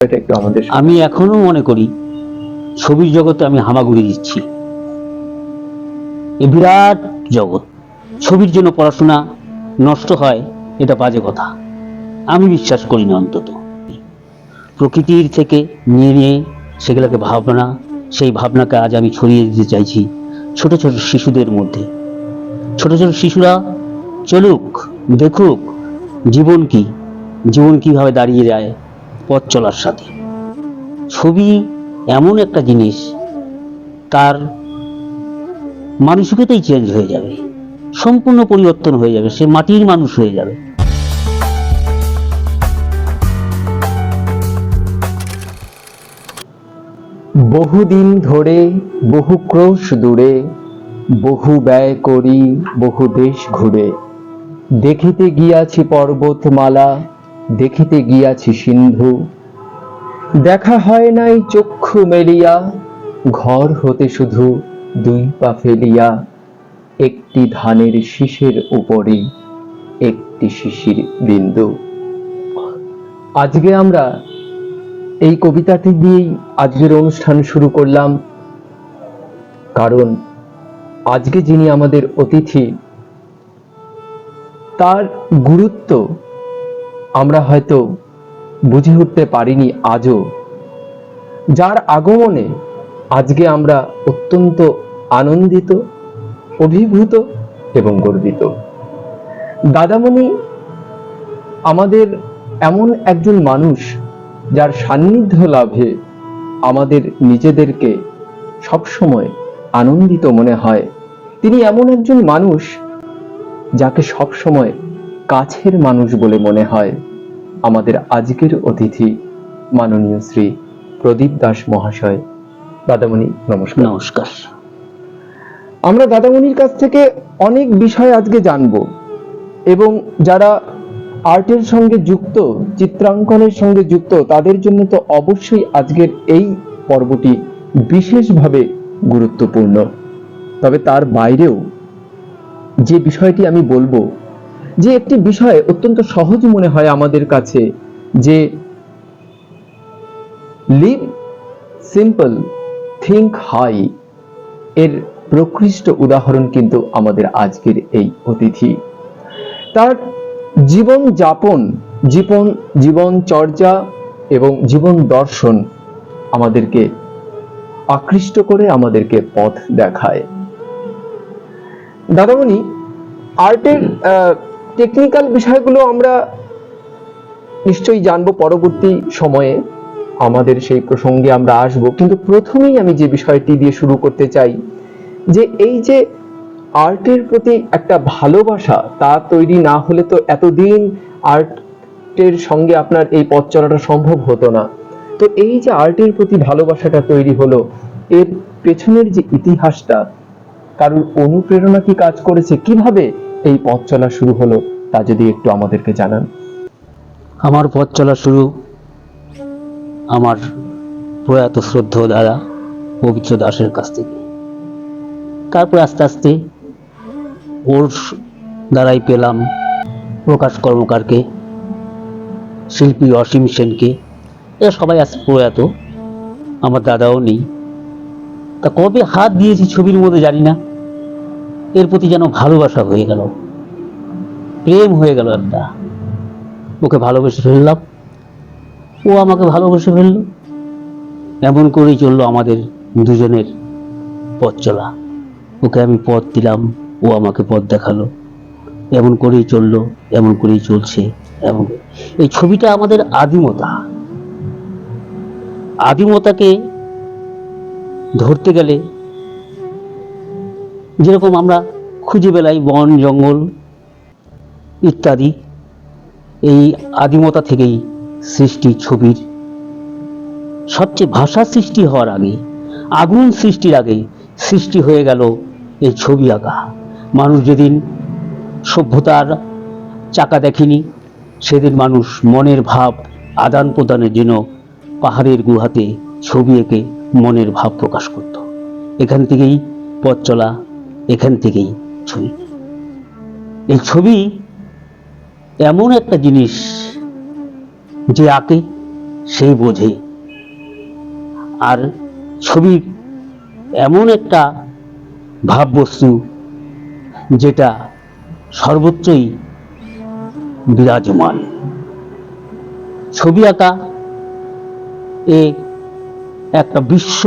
এটা একটু আমাদের আমি এখনো মনে করি ছবির জগতে আমি হামাগুড়ি দিচ্ছি। এ বিরাট জগৎ, ছবির জন্য পড়াশোনা নষ্ট হয় এটা বাজে কথা, আমি বিশ্বাস করি না। অন্তত প্রকৃতির থেকে নিয়ে নিয়ে সেগুলোকে ভাবনা, সেই ভাবনাকে আজ আমি ছড়িয়ে দিতে চাইছি ছোট ছোট শিশুদের মধ্যে। ছোট ছোট শিশুরা চলুক, দেখুক জীবন কি, জীবন কিভাবে দাঁড়িয়ে যায় পথ চলার সাথে। ছবি এমন একটা জিনিস, তার মানসিকতাই চেঞ্জ হয়ে যাবে, সম্পূর্ণ পরিবর্তন হয়ে যাবে, সে মাটির মানুষ হয়ে যাবে। বহুদিন ধরে বহু ক্রোশ দূরে বহু ব্যয় করি বহু দেশ ঘুরে, দেখিতে গিয়াছি পর্বতমালা দেখিতে গিয়াছি সিন্ধু, দেখা হয় নাই চক্ষু মেলিয়া ঘর হতে শুধু দুই পা ফেলিয়া, একটি ধানের শীষের উপরে একটি শিশির বিন্দু। আজকে আমরা এই কবিতাটি দিয়েই আজকের অনুষ্ঠান শুরু করলাম, কারণ আজকে যিনি আমাদের অতিথি তার গুরুত্ব আমরা হয়তো বুঝে উঠতে পারিনি আজও, যার আগমনে আজকে আমরা অত্যন্ত আনন্দিত, অভিভূত এবং গর্বিত। দাদামণি আমাদের এমন একজন মানুষ যার সান্নিধ্য লাভে আমাদের নিজেদেরকে সবসময় আনন্দিত মনে হয়। তিনি এমন একজন মানুষ যাকে সবসময় কাছের মানুষ বলে মনে হয়। আমাদের আজকের অতিথি মাননীয় শ্রী প্রদীপ দাস মহাশয়। দাদামণি নমস্কার। নমস্কার। আমরা দাদামণির কাছ থেকে অনেক বিষয় আজকে জানবো, এবং যারা আর্টের সঙ্গে যুক্ত, চিত্রাঙ্কনের সঙ্গে যুক্ত, তাদের জন্য তো অবশ্যই আজকের এই পর্বটি বিশেষভাবে গুরুত্বপূর্ণ। তবে তার বাইরেও যে বিষয়টি আমি বলবো, যে একটি বিষয় অত্যন্ত সহজ মনে হয় আমাদের কাছে, যে লিভ সিম্পল থিঙ্ক হাই, এর প্রকৃষ্ট উদাহরণ কিন্তু আমাদের আজকের এই অতিথি। তার জীবন যাপন, জীবন চর্চা এবং জীবন দর্শন আমাদেরকে আকৃষ্ট করে, আমাদেরকে পথ দেখায়। দাদামণি, আর্টের টেকনিক্যাল বিষয়গুলো আমরা নিশ্চয়ই জানবো পরবর্তী সময়ে, আমাদের সেই প্রসঙ্গে আমরা আসবো, কিন্তু প্রথমেই আমি যে বিষয়টি দিয়ে শুরু করতে চাই, যে এই যে আর্টের প্রতি একটা ভালোবাসা, তা তৈরি না হলে তো এতদিন আর্টের সঙ্গে আপনার এই পথ চলাটা সম্ভব হতো না। তো এই যে আর্টের প্রতি ভালোবাসাটা তৈরি হলো, এর পেছনের যে ইতিহাসটা, কারোর অনুপ্রেরণা কি কাজ করেছে, কিভাবে এই পথ চলা শুরু হলো, তা যদি একটু আমাদেরকে জানান। আমার পথ চলা শুরু আমার প্রয়াত শ্রদ্ধেয় দাদা পবিত্র দাসের কাছ থেকে। তারপর আস্তে আস্তে ওর দ্বারাই পেলাম প্রকাশ কর্মকারকে, শিল্পী অসীম সেনকে। এরা সবাই আজ প্রয়াত, আমার দাদাও নেই। তা কবে হাত দিয়েছি ছবির মধ্যে জানি না, এর প্রতি যেন ভালোবাসা হয়ে গেল, প্রেম হয়ে গেল একটা। ওকে ভালোবেসে ফেললাম, ও আমাকে ভালোবেসে ফেলল। এমন করেই চললো আমাদের দুজনের পথ চলা। ওকে আমি পথ দিলাম, ও আমাকে পথ দেখালো। এমন করেই চললো, এমন করেই চলছে। এমন এই ছবিটা আমাদের আদিমতা, আদিমতাকে ধরতে গেলে যেরকম আমরা খুঁজে বেড়াই বন জঙ্গল ইত্যাদি, এই আদিমতা থেকেই সৃষ্টি ছবির। সবচেয়ে ভাষা সৃষ্টি হওয়ার আগে, আগুন সৃষ্টির আগে সৃষ্টি হয়ে গেল এই ছবি আঁকা। মানুষ যেদিন সভ্যতার চাকা দেখেনি, সেদিন মানুষ মনের ভাব আদান প্রদানের জন্য পাহাড়ের গুহাতে ছবি এঁকে মনের ভাব প্রকাশ করত। এখান থেকেই পথ চলা, এখান থেকেই ছবি। এই ছবি এমন একটা জিনিস যে আঁকে সেই বোঝে। আর ছবি এমন একটা ভাববস্তু যেটা সর্বত্রই বিরাজমান। ছবি আঁকা একটা বিশ্ব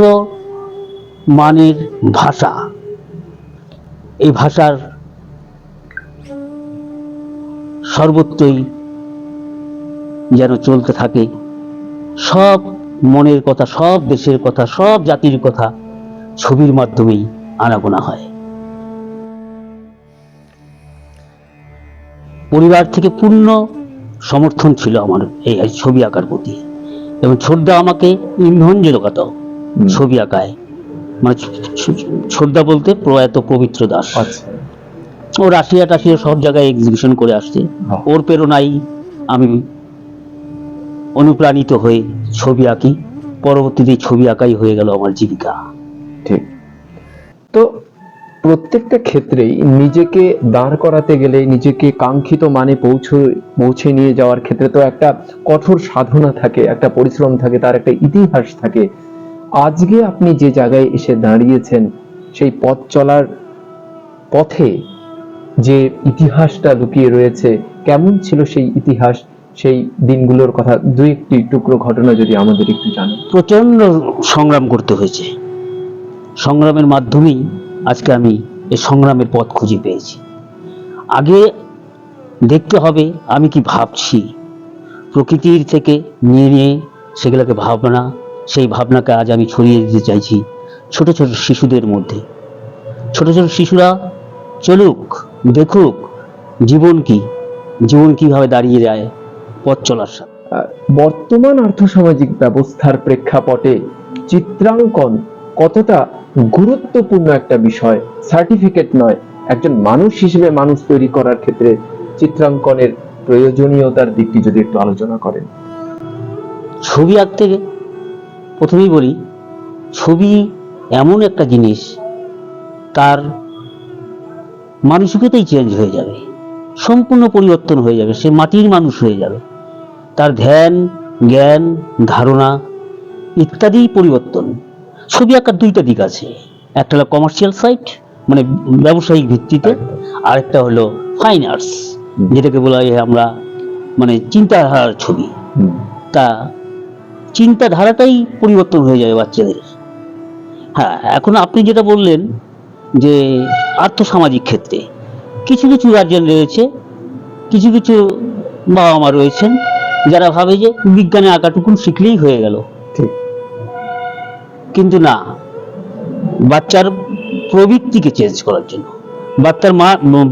মানের ভাষা। এই ভাষার সর্বত্রই যেন চলতে থাকে সব মনের কথা, সব দেশের কথা, সব জাতির কথা ছবির মাধ্যমেই আনাগোনা হয়। পরিবার থেকে পূর্ণ সমর্থন ছিল আমার এই ছবি আঁকার প্রতি, এবং ছোটদা আমাকে ইন্ধন জোগাতো ছবি আঁকায়। মানে ছোটদা বলতে প্রয়াত পবিত্র দাস। ও রাশিয়া টাশিয়া সব জায়গায় এক্সিবিশন করে আসছে। ওর প্রেরণায় আমি অনুপ্রাণিত হয়ে ছবি আঁকি। পরবর্তীতে ছবি আঁকাই হয়ে গেল আমার জীবিকা। ঠিক। তো প্রত্যেকটা ক্ষেত্রেই নিজেকে দাঁড় করাতে গেলে, নিজেকে কাঙ্ক্ষিত মানে পৌঁছে নিয়ে যাওয়ার ক্ষেত্রে তো একটা কঠোর সাধনা থাকে, একটা পরিশ্রম থাকে, তার একটা ইতিহাস থাকে। আজকে আপনি যে জায়গায় এসে দাঁড়িয়েছেন, সেই পথ চলার পথে যে ইতিহাসটা লুকিয়ে রয়েছে, কেমন ছিল সেই ইতিহাস, সেই দিনগুলোর কথা দুই একটি টুকরো ঘটনা যদি আমাদের একটু জানেন। প্রচন্ড সংগ্রাম করতে হয়েছে। সংগ্রামের মাধ্যমেই আজকে আমি এই সংগ্রামের পথ খুঁজে পেয়েছি। আগে দেখতে হবে আমি কি ভাবছি, প্রকৃতির থেকে নিয়ে সেগুলোকে ভাবনা, সেই ভাবনাকে আজ আমি ছড়িয়ে দিতে চাইছি ছোট ছোট শিশুদের মধ্যে। ছোট ছোট শিশুরা চলুক, দেখুক জীবন কি, জীবন কিভাবে দাঁড়িয়ে যায় পথ চলার সাথে। বর্তমান আর্থসামাজিক ব্যবস্থার প্রেক্ষাপটে চিত্রাঙ্কন কতটা গুরুত্বপূর্ণ একটা বিষয়, সার্টিফিকেট নয়, একজন মানুষ হিসেবে মানুষ তৈরি করার ক্ষেত্রে চিত্রাঙ্কনের প্রয়োজনীয়তার দিকটি যদি একটু আলোচনা করেন। ছবি আঁকতে প্রথমেই বলি, ছবি এমন একটা জিনিস, তার মানসিকতাই চেঞ্জ হয়ে যাবে, সম্পূর্ণ পরিবর্তন হয়ে যাবে। সে মাটির মানুষ হয়ে যাবে, তার ধ্যান, জ্ঞান, ধারণা ইত্যাদি পরিবর্তন। ছবি আঁকার দুইটা দিক আছে, একটা হলো কমার্শিয়াল সাইড, মানে ব্যবসায়িক ভিত্তিতে, আর একটা হলো ফাইন আর্টস, যেটাকে বলা হয় আমরা মানে চিন্তাধারার ছবি। তা চিন্তাধারাটাই পরিবর্তন হয়ে যাবে বাচ্চাদের। হ্যাঁ, এখন আপনি যেটা বললেন যে আর্থসামাজিক ক্ষেত্রে কিছু কিছু গার্জিয়ান রয়েছে, কিছু কিছু বাবা মা রয়েছেন যারা ভাবে যে বিজ্ঞানে আঁকাটুকুন শিখলেই হয়ে গেল। কিন্তু না, বাচ্চার প্রবৃত্তিকে চেঞ্জ করার জন্য,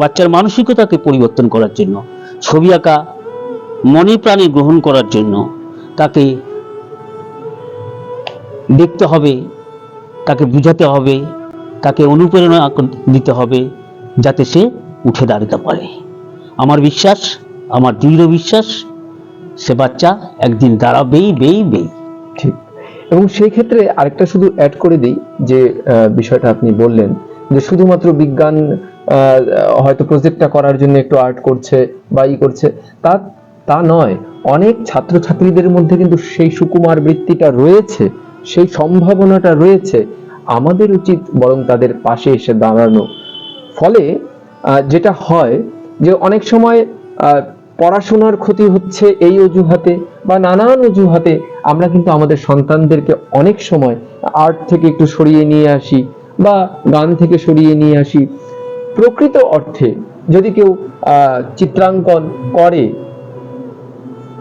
বাচ্চার মানসিকতাকে পরিবর্তন করার জন্য, ছবি আঁকা মনে প্রাণে গ্রহণ করার জন্য তাকে দেখতে হবে, তাকে বুঝাতে হবে, তাকে অনুপ্রেরণা দিতে হবে, যাতে সে উঠে দাঁড়াতে পারে। আমার বিশ্বাস, আমার দৃঢ় বিশ্বাস, সে বাচ্চা একদিন দাঁড়াবেই। ঠিক। এবং সেই ক্ষেত্রে আরেকটা শুধু অ্যাড করে দিই, যে বিষয়টা আপনি বললেন যে শুধুমাত্র বিজ্ঞান হয়তো প্রজেক্টটা করার জন্য একটু আর্ট করছে বা করছে, তা নয়। অনেক ছাত্রছাত্রীদের মধ্যে কিন্তু সেই সুকুমার বৃত্তিটা রয়েছে, সেই সম্ভাবনাটা রয়েছে। আমাদের উচিত বরং তাদের পাশে এসে দাঁড়ানো। ফলে যেটা হয় যে অনেক সময় পড়াশোনার ক্ষতি হচ্ছে এই অজুহাতে বা নানান অজুহাতে আমরা কিন্তু আমাদের সন্তানদেরকে অনেক সময় আর্ট থেকে একটু সরিয়ে নিয়ে আসি বা গান থেকে সরিয়ে নিয়ে আসি। প্রকৃত অর্থে যদি কেউ চিত্রাঙ্কন করে,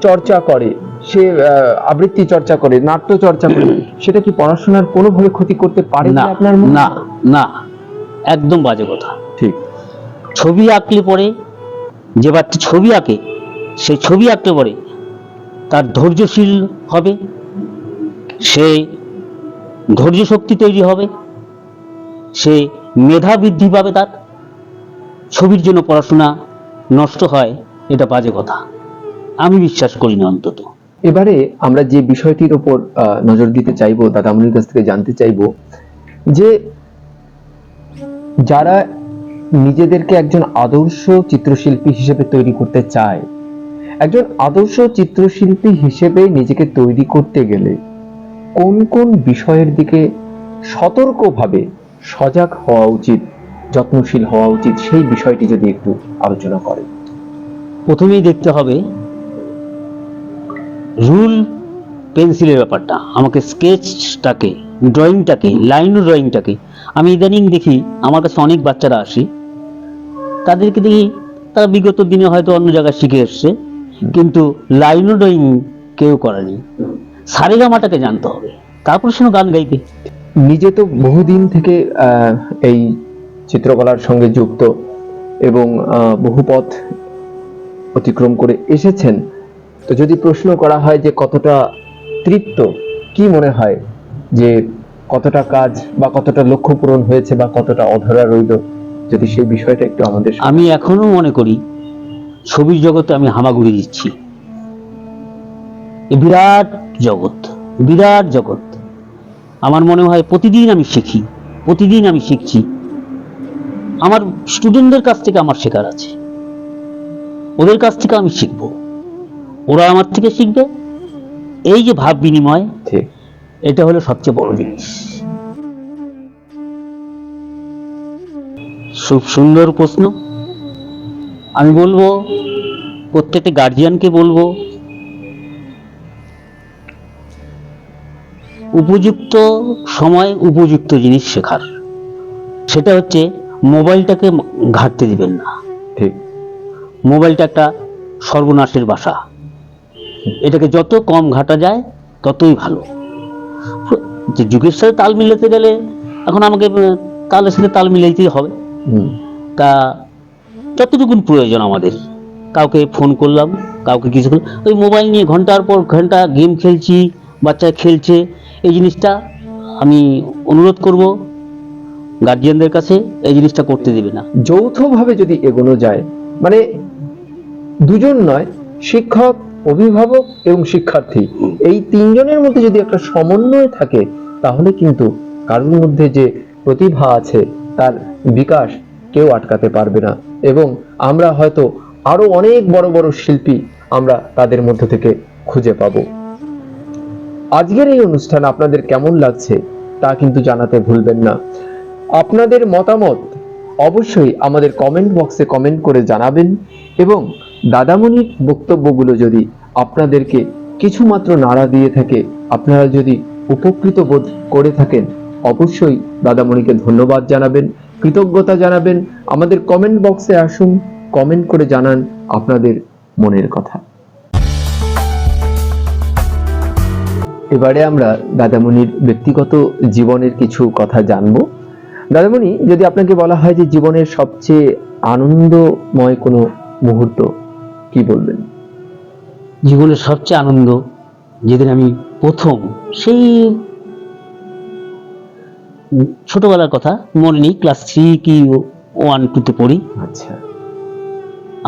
চর্চা করে, সে আবৃত্তি চর্চা করে, নাট্য চর্চা করে, সেটা কি পড়াশোনার কোনোভাবে ক্ষতি করতে পারে না? আপনার না, না, একদম বাজে কথা। ঠিক। ছবি আঁকলে পরে, যে বাচ্চা ছবি আঁকে সেই ছবি আঁকতে পরে তার ধৈর্যশীল হবে, সে ধৈর্য শক্তি তৈরি হবে, সে মেধা বৃদ্ধি পাবে। তার ছবির জন্য পড়াশোনা নষ্ট হয়, এটা বাজে কথা, আমি বিশ্বাস করি না অন্তত। এবারে আমরা যে বিষয়টির উপর নজর দিতে চাইবো, দাদামণির কাছ থেকে জানতে চাইবো যে যারা নিজেদেরকে একজন আদর্শ চিত্রশিল্পী হিসেবে তৈরি করতে চায়, একজন আদর্শ চিত্রশিল্পী হিসেবে নিজেকে তৈরি করতে গেলে কোন কোন বিষয়ের দিকে সতর্কভাবে সজাগ হওয়া উচিত, যত্নশীল হওয়া উচিত, সেই বিষয়টি যদি একটু আলোচনা করেন। প্রথমেই দেখতে হবে রুল পেন্সিলের ব্যাপারটা, আমাকে স্কেচটাকে, ড্রয়িংটাকে, লাইন ড্রয়িংটাকে, আমি ইদানিং দেখি আমার কাছে অনেক বাচ্চারা আসে, তাদেরকে দেখি তারা বিগত দিনে হয়তো অন্য জায়গায় শিখে এসছে, কিন্তু লাইন ড্রয়িং কেউ করেনি। সারেগামাটাকে জানতে হবে, তারপর সে গান গাইবে। নিজে তো বহুদিন থেকে এই চিত্রকলার সঙ্গে যুক্ত এবং বহু পথ অতিক্রম করে এসেছেন। তো যদি প্রশ্ন করা হয় যে কতটা তৃপ্ত, কি মনে হয় যে কতটা কাজ বা কতটা লক্ষ্য পূরণ হয়েছে বা কতটা অধরা রইল, যদি সেই বিষয়টা একটু আমাদের আমি এখনো মনে করি ছবির জগতে আমি হামাগুড়ি দিচ্ছি। এ বিরাট জগৎ, বিরাট জগৎ। আমার মনে হয় প্রতিদিন আমি শিখি, প্রতিদিন আমি শিখছি। আমার স্টুডেন্টদের কাছ থেকে আমার শেখার আছে, ওদের কাছ থেকে আমি শিখবো, ওরা আমার থেকে শিখবে। এই যে ভাব বিনিময়, ঠিক, এটা হলো সবচেয়ে বড় জিনিস। খুব সুন্দর প্রশ্ন। আমি বলবো প্রত্যেকটা গার্জিয়ানকে বলবো উপযুক্ত সময় উপযুক্ত জিনিস শেখার। সেটা হচ্ছে মোবাইলটাকে ঘাঁটতে দিবেন না। ঠিক, মোবাইলটা একটা সর্বনাশের বাসা, এটাকে যত কম ঘাটা যায় ততই ভালো। যে যুগের সাথে তাল মিলাতে গেলে এখন আমাকে তালের সাথে তাল মিলাইতেই হবে। তা যতটুকুন প্রয়োজন আমাদের, কাউকে ফোন করলাম, কাউকে কিছু করলাম, ওই মোবাইল নিয়ে ঘন্টার পর ঘন্টা গেম খেলছি, বাচ্চা খেলছে, এই জিনিসটা আমি অনুরোধ করব গার্জিয়ানদের কাছে, এই জিনিসটা করতে দেবে না। যৌথভাবে যদি এগোনো যায়, মানে দুজন নয়, শিক্ষক, অভিভাবক এবং শিক্ষার্থী, এই তিনজনের মধ্যে যদি একটা সমন্বয় থাকে, তাহলে কিন্তু কারোর মধ্যে যে প্রতিভা আছে তার বিকাশ কেউ আটকাতে পারবে না, এবং আমরা হয়তো আরো অনেক বড় বড় শিল্পী আমরা তাদের মধ্য থেকে খুঁজে পাবো। আজকের এই অনুষ্ঠান আপনাদের কেমন লাগছে তা কিন্তু জানাতে ভুলবেন না। আপনাদের মতামত অবশ্যই আমাদের কমেন্ট বক্সে কমেন্ট করে জানাবেন, এবং দাদামণির বক্তব্যগুলো যদি আপনাদেরকে কিছুমাত্র নাড়া দিয়ে থাকে, আপনারা যদি উপকৃত বোধ করে থাকেন, অবশ্যই দাদামণিকে ধন্যবাদ জানাবেন, কৃতজ্ঞতা জানাবেন। আমাদের কমেন্ট বক্সে আসুন, কমেন্ট করে জানান আপনাদের মনের কথা। এবারে আমরা দাদামণির ব্যক্তিগত জীবনের কিছু কথা জানবো। দাদামণি, যদি আপনাকে বলা হয় যে জীবনের সবচেয়ে আনন্দময় কোনো মুহূর্ত, কি বলবেন? জীবনের সবচেয়ে আনন্দ যেদিন আমি প্রথম, সেই ছোটবেলার কথা মনে নেই, ক্লাস 3 কি 1-2 পড়ি। আচ্ছা,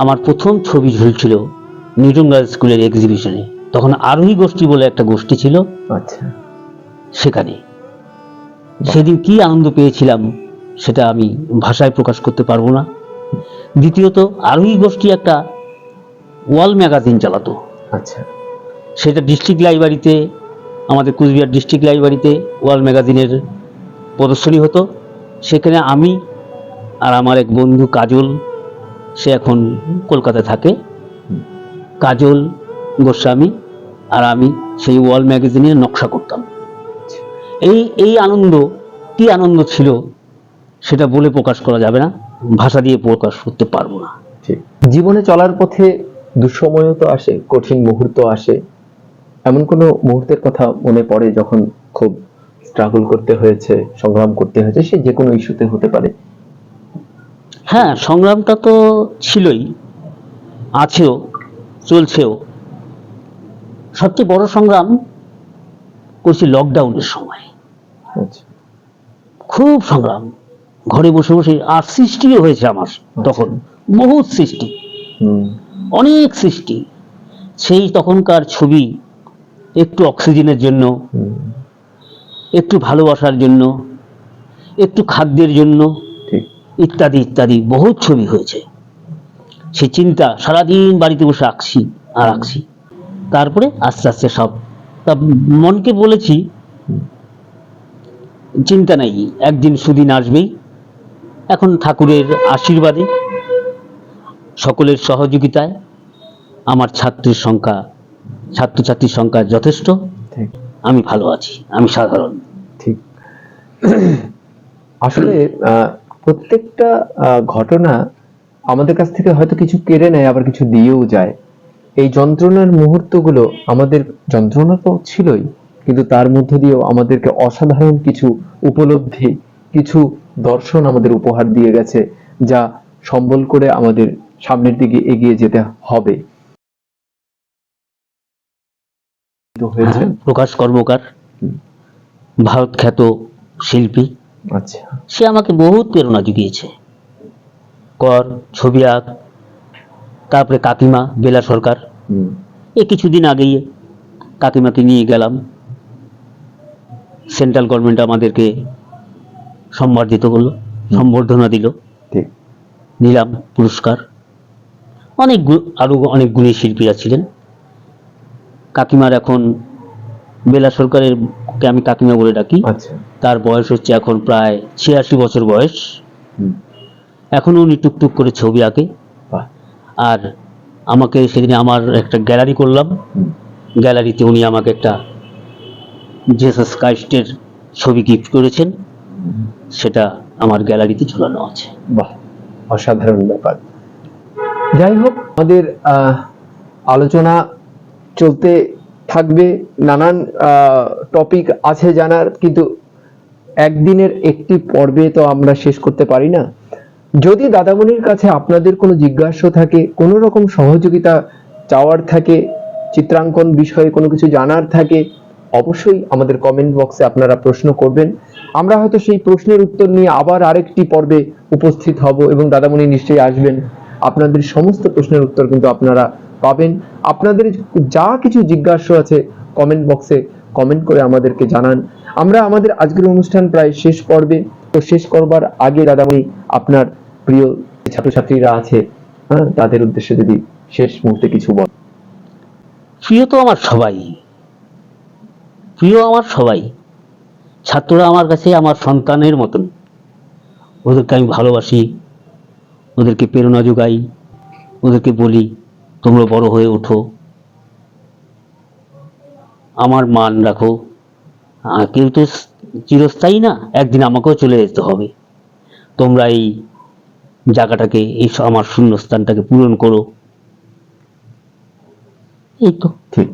আমার প্রথম ছবি ঝুলছিল নিউটন গার্লস স্কুলের এক্সিবিশনে। তখন আরোহী গোষ্ঠী বলে একটা গোষ্ঠী ছিল, আচ্ছা, সেখানে সেদিন কি আনন্দ পেয়েছিলাম সেটা আমি ভাষায় প্রকাশ করতে পারবো না। দ্বিতীয়ত, আরোহী গোষ্ঠী একটা ওয়াল ম্যাগাজিন চালাতো। আচ্ছা, সেটা ডিস্ট্রিক্ট লাইব্রেরিতে, আমাদের কুচবিহার ডিস্ট্রিক্ট লাইব্রেরিতে ওয়াল ম্যাগাজিনের প্রদর্শনী হতো। সেখানে আমি আর আমার এক বন্ধু কাজল, সে এখন কলকাতায় থাকে, কাজল গোস্বামী আর আমি সেই ওয়াল ম্যাগাজিনে নকশা করতাম। এই আনন্দ, কি আনন্দ ছিল সেটা বলে প্রকাশ করা যাবে না, ভাষা দিয়ে প্রকাশ করতে পারবো না। ঠিক। জীবনে চলার পথে দুঃসময়ও তো আসে, কঠিন মুহূর্ত আসে। এমন কোনো মুহূর্তের কথা মনে পড়ে যখন খুব স্ট্রাগল করতে হয়েছে, সংগ্রাম করতে হয়েছে, সে যে কোনো ইস্যুতে হতে পারে? হ্যাঁ, সংগ্রামটা তো ছিলই, আছেও, চলছেও। সবচেয়ে বড় সংগ্রাম করছি লকডাউনের সময়। আচ্ছা, খুব সংগ্রাম, ঘরে বসে বসে। আর সৃষ্টিও হয়েছে আমার তখন, বহুত সৃষ্টি, অনেক সৃষ্টি। সেই তখনকার ছবি একটু অক্সিজেনের জন্য, একটু ভালোবাসার জন্য, একটু খাদ্যের জন্য, ইত্যাদি ইত্যাদি বহুত ছবি হয়েছে। সেই চিন্তা, সারাদিন বাড়িতে বসে আঁকছি, আর আঁকছি। তারপরে আস্তে আস্তে সব, তা মনকে বলেছি চিন্তা নাই, একদিন সুদিন আসবেই। এখন ঠাকুরের আশীর্বাদে, সকলের সহযোগিতায় আমার ছাত্রছাত্রীর সংখ্যা যথেষ্ট। ঠিক আমি ভালো আছি, আমি সাধারণ। ঠিক। আসলে প্রত্যেকটা ঘটনা আমাদের কাছ থেকে হয়তো কিছু কেড়ে নেয়, আবার কিছু দিয়েও যায়। এই যন্ত্রণার মুহূর্তগুলো আমাদের, যন্ত্রণা তো ছিলই, কিন্তু তার মধ্য দিয়েও আমাদেরকে অসাধারণ কিছু উপলব্ধি, কিছু দর্শন আমাদের উপহার দিয়ে গেছে, যা সম্বল করে আমাদের সামনের দিকে এগিয়ে যেতে হবে। তো হয়েছে। প্রকাশ কর্মকার, ভারত খ্যাত শিল্পী, আচ্ছা। সে আমাকে বহুত প্রেরণা জুগিয়েছে। কর, ছবি আঁক। তারপরে কাকিমা বেলা সরকার, হুম। এই কিছুদিন আগেই কাকিমাকে নিয়ে গেলাম, সেন্ট্রাল গভর্নমেন্ট আমাদেরকে সম্বর্ধনা দিল, ঠিক। নিলাম পুরস্কার। আরো অনেক গুণী শিল্পীরা ছিলেন। কাকিমার এখন, বেলা সরকারের কে আমি কাকিমা বলে ডাকি, আচ্ছা। তার বয়স হচ্ছে এখন প্রায় 86 বছর বয়স। হুম। এখনো উনি টুকটুক করে ছবি আঁকে। বাহ। আর আমাকে সেদিন আমার একটা গ্যালারি করলাম, হুম। গ্যালারিতে উনি আমাকে একটা জেসাস ক্রাইস্টের ছবি গিফট করেছেন, সেটা আমার গ্যালারিতে ঝুলানো আছে। বাহ, অসাধারণ ব্যাপার। যাই হোক, আমাদের আলোচনা চলতে থাকবে, নানান টপিক আছে জানার, কিন্তু একদিনের একটি পর্বে তো আমরা শেষ করতে পারি না। যদি দাদামণির কাছে আপনাদের কোনো জিজ্ঞাসা থাকে, কোনো রকম সহযোগিতা চাওয়ার থাকে, চিত্রাঙ্কন বিষয়ে কোনো কিছু জানার থাকে, অবশ্যই আমাদের কমেন্ট বক্সে আপনারা প্রশ্ন করবেন। আমরা হয়তো সেই প্রশ্নের উত্তর নিয়ে আবার আরেকটি পর্বে উপস্থিত হব, এবং দাদামণি নিশ্চয়ই আসবেন। আপনাদের সমস্ত প্রশ্নের উত্তর কিন্তু আপনারা পাবেন। আপনাদের যা কিছু জিজ্ঞাসা আছে কমেন্ট বক্সে কমেন্ট করে আমাদেরকে জানান। আমরা আমাদের আজকের অনুষ্ঠান প্রায় শেষ পর্বে, তো শেষ করবার আগে দাদামণি আপনার প্রিয় ছাত্রছাত্রীরা আছে, তাদের উদ্দেশ্যে যদি শেষ মুহূর্তে কিছু বল। প্রিয় তো আমার সবাই, প্রিয় আমার সবাই। ছাত্ররা আমার কাছে আমার সন্তানের মতন, ওদেরকে আমি ভালোবাসি, ওদেরকে প্রেরণা যোগাই, ওদেরকে বলি তোমরা বড় হয়ে ওঠো, আমার মান রাখো। কেউ তো চিরস্থায়ী না, একদিন আমাকেও চলে যেতে হবে। তোমরা এই জায়গাটাকে, এই আমার শূন্যস্থানটাকে পূরণ করো, এই তো। ঠিক।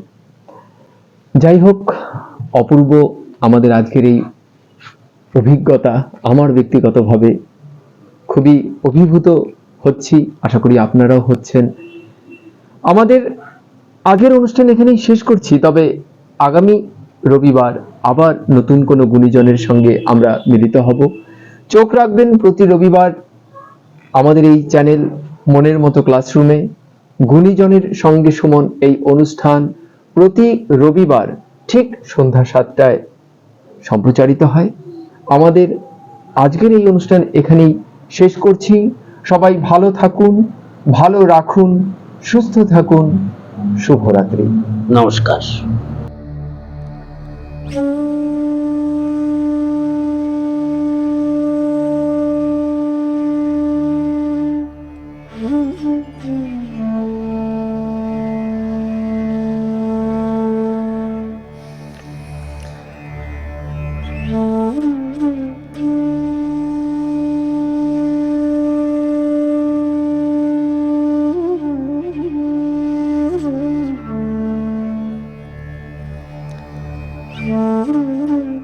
যাই হোক, অপূর্ব আমাদের আজকের এই অভিজ্ঞতা। আমার ব্যক্তিগতভাবে খুবই অভিভূত হচ্ছি, আশা করি আপনারাও হচ্ছেন। আমাদের আগের অনুষ্ঠান এখানেই শেষ করছি, তবে আগামী রবিবার আবার নতুন কোনো গুণীজনের সঙ্গে আমরা মিলিত হব। চোখ রাখবেন প্রতি রবিবার আমাদের এই চ্যানেল মনের মতো ক্লাসরুমে। গুণীজনের সঙ্গে সুমন এই অনুষ্ঠান প্রতি রবিবার ঠিক সন্ধ্যা 7টায় সম্প্রচারিত হয়। আমাদের আজকের এই অনুষ্ঠান এখানেই শেষ করছি। সবাই ভালো থাকুন, ভালো রাখুন, সুস্থ থাকুন। শুভরাত্রি। নমস্কার। Mm-hmm.